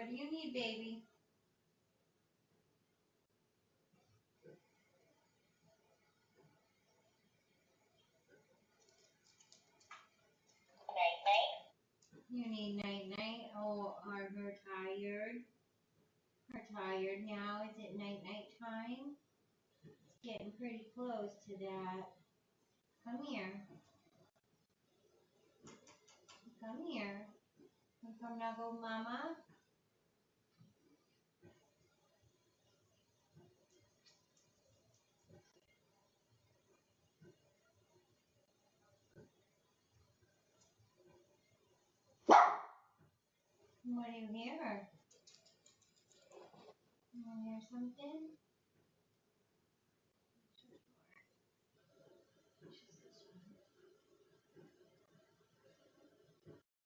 What do you need, baby? Night-night. You need night-night. Oh, are her tired? Her tired now? Is it night-night time? It's getting pretty close to that. Come here. Come here. Come snuggle, Mama. What do you hear? You hear something?